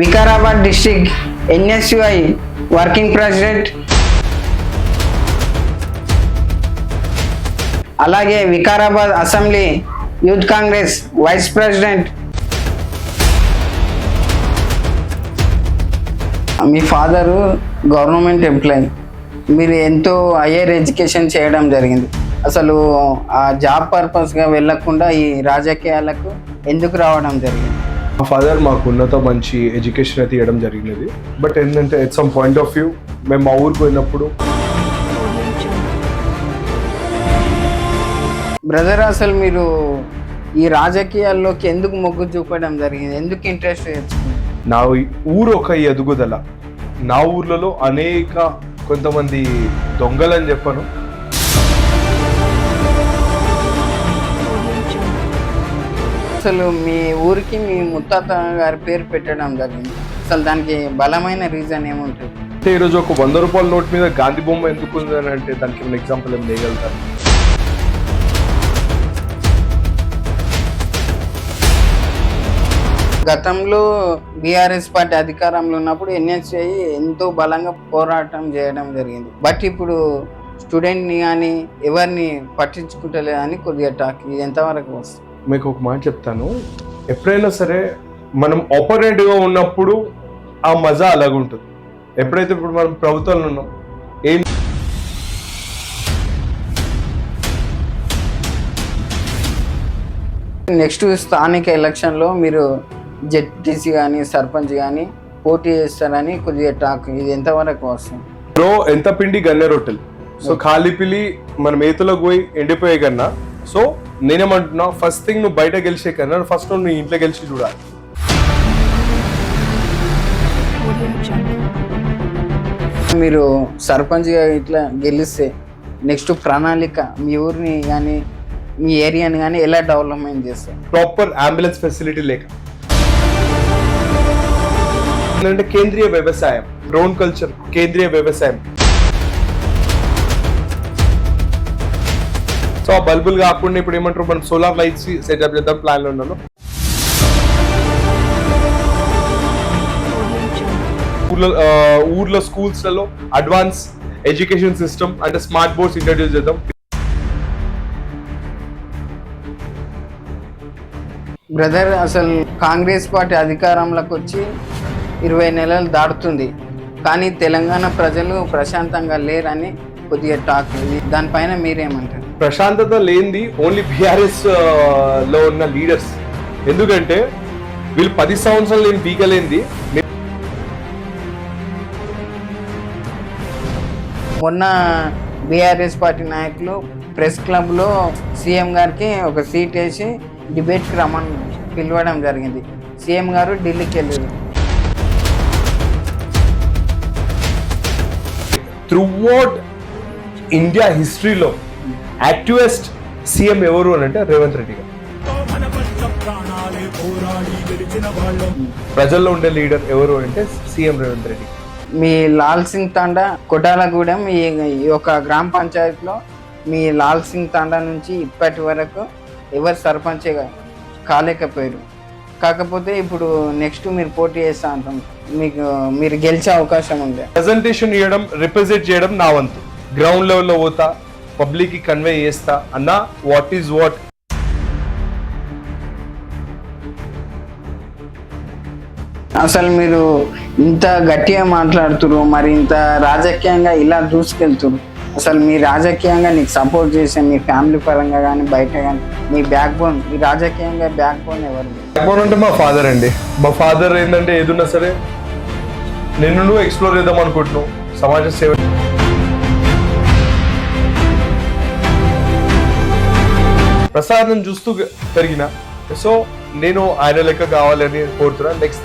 Vikarabad district NSUI working president, అలాగే Vikarabad assembly youth Congress vice president. మీ father government employee, మీరు ఎంతో హయ్యర్ ఎడ్యుకేషన్ చేయడం జరిగింది. అసలు ఆ జాబ్ పర్పస్గా వెళ్ళకుండా ఈ రాజకీయాలకు ఎందుకు రావడం జరిగింది? మా ఫాదర్ మాకు ఉన్నత మంచి ఎడ్యుకేషన్ అయితే ఇవ్వడం జరిగినది. బట్ ఏంటంటే at some point of view మేము మా ఊరికి పోయినప్పుడు బ్రదర్, అసలు మీరు ఈ రాజకీయాల్లోకి ఎందుకు మొగ్గు చూపడం జరిగింది? ఎందుకు ఇంట్రెస్ట్ తెచ్చుకున్నారు? నా ఊరు ఒక ఎదుగుదల. నా ఊర్లలో అనేక కొంతమంది దొంగలని చెప్పను, అసలు మీ ఊరికి మీ ముత్తాత గారి పేరు పెట్టడం జరిగింది. అసలు దానికి బలమైన రీజన్ ఏముంటుంది? అంటే ఈరోజు ఒక 100 రూపాయల నోట్ మీద గాంధీ బొమ్మ ఎందుకు ఉంది అని అంటే దానికి ఏమైనా ఎగ్జాంపుల్ ఏం వేయగలుగుతారు? గతంలో బీఆర్ఎస్ పార్టీ అధికారంలో ఉన్నప్పుడు ఎన్ఎస్ఐ ఎంతో బలంగా పోరాటం చేయడం జరిగింది. బట్ ఇప్పుడు స్టూడెంట్ని కానీ ఎవరిని పట్టించుకుంటలేదని కొద్దిగా టాక్. ఇది ఎంతవరకు వస్తుంది? మీకు ఒక మాట చెప్తాను, ఎప్పుడైనా సరే మనం ఆపోనెంట్గా ఉన్నప్పుడు ఆ మజా అలాగుంటుంది. ఎప్పుడైతే ఇప్పుడు మనం ప్రభుత్వంలో ఉన్నాం, ఏం నెక్స్ట్ స్థానిక ఎలక్షన్లో మీరు జెడ్టీసీ కానీ సర్పంచ్ కానీ పోటీ చేస్తారని కొద్దిగా టాక్. ఇది ఎంతవరకు వస్తుంది? బ్రో, ఎంత పిండి గన్నె రొట్టెలు. సో ఖాళీ పిల్లి మనం ఏతులకు పోయి ఎండిపోయే కన్నా, సో నేనేమంటున్నా, ఫస్ట్ థింగ్ నువ్వు బయట గెలిచే కన్నా ఫస్ట్ నువ్వు ఇంట్లో గెలిచి చూడాలి. మీరు సర్పంచ్గా ఇట్లా గెలిస్తే నెక్స్ట్ ప్రణాళిక మీ ఊరిని కానీ మీ ఏరియాని కానీ ఎలా డెవలప్మెంట్ చేస్తారు? ప్రాపర్ అంబులెన్స్ ఫెసిలిటీ లేక, ఏంటంటే కేంద్రీయ వ్యవసాయం, డ్రోన్ కల్చర్, కేంద్రీయ వ్యవసాయం. సో ఆ బల్బులు కాకుండా ఇప్పుడు ఏమంటారు, మనం సోలార్ లైట్స్ సెటప్ చేద్దాం ప్లాన్లో ఉన్నాను. ఊర్లో స్కూల్స్లలో అడ్వాన్స్ ఎడ్యుకేషన్ సిస్టమ్ అంటే స్మార్ట్ బోర్డ్స్ ఇంట్రడ్యూస్ చేద్దాం. బ్రదర్, అసలు కాంగ్రెస్ పార్టీ అధికారంలోకి వచ్చి 20 నెలలు దాటుతుంది, కానీ తెలంగాణ ప్రజలు ప్రశాంతంగా లేరని కొద్దిగా టాక్. దానిపైన మీరేమంటారు? ప్రశాంతత లేనిది ఓన్లీ బీఆర్ఎస్ లో ఉన్న లీడర్స్. ఎందుకంటే వీళ్ళు 10 సంవత్సరాలు నేను పీకలేంది. మొన్న బీఆర్ఎస్ పార్టీ నాయకులు ప్రెస్ క్లబ్లో సీఎం గారికి ఒక సీట్ వేసి డిబేట్కి రమ్మని పిలవడం జరిగింది. సీఎం గారు ఢిల్లీకి వెళ్ళారు. త్రూఅవుట్ ఇండియా హిస్టరీలో యాక్టివెస్ట్ సీఎం ఎవరు అని అంటే రేవంత్ రెడ్డి గారు. ప్రజల్లో ఉండే లీడర్ ఎవరు అంటే సీఎం రేవంత్ రెడ్డి. మీ లాల్ సింగ్ తాండా కొటాలగూడెం ఈ ఒక గ్రామ పంచాయతీలో మీ లాల్ సింగ్ తాండా నుంచి ఇప్పటి వరకు ఎవరు సర్పంచ్ కాలేకపోయారు. కాకపోతే ఇప్పుడు నెక్స్ట్ మీరు పోటీ చేస్తా అంటాం, మీరు గెలిచే అవకాశం ఉంది. ప్రెజెంటేషన్ ఇవ్వడం, రిప్రజెంట్ చేయడం నా వంతు. గ్రౌండ్ లెవెల్లో పోతా, పబ్లిక్కి కన్వే చేస్తా అన్న వాట్ ఈజ్ వాట్. అసలు మీరు ఇంత గట్టిగా మాట్లాడుతున్నారు, మరి ఇంత రాజకీయంగా ఇలా దూసుకెళ్తున్నారు. అసలు మీ రాజకీయంగా నీకు సపోర్ట్ చేసే మీ ఫ్యామిలీ పరంగా కానీ బయట కానీ మీ బ్యాక్ బోన్, ఈ రాజకీయంగా బ్యాక్ బోన్ ఎవరు? బ్యాక్ బోన్ అంటే మా ఫాదర్ అండి. మా ఫాదర్ ఏంటంటే ఏదున్నా సరే నిన్ను నువ్వు ఎక్స్ప్లోర్ చేద్దాం అనుకుంటున్నావు, సమాజ సేవ. ప్రసాదం చూస్తూ పెరిగిన, సో నేను ఆయన లెక్క కావాలని కోరుతున్నా. నెక్స్ట్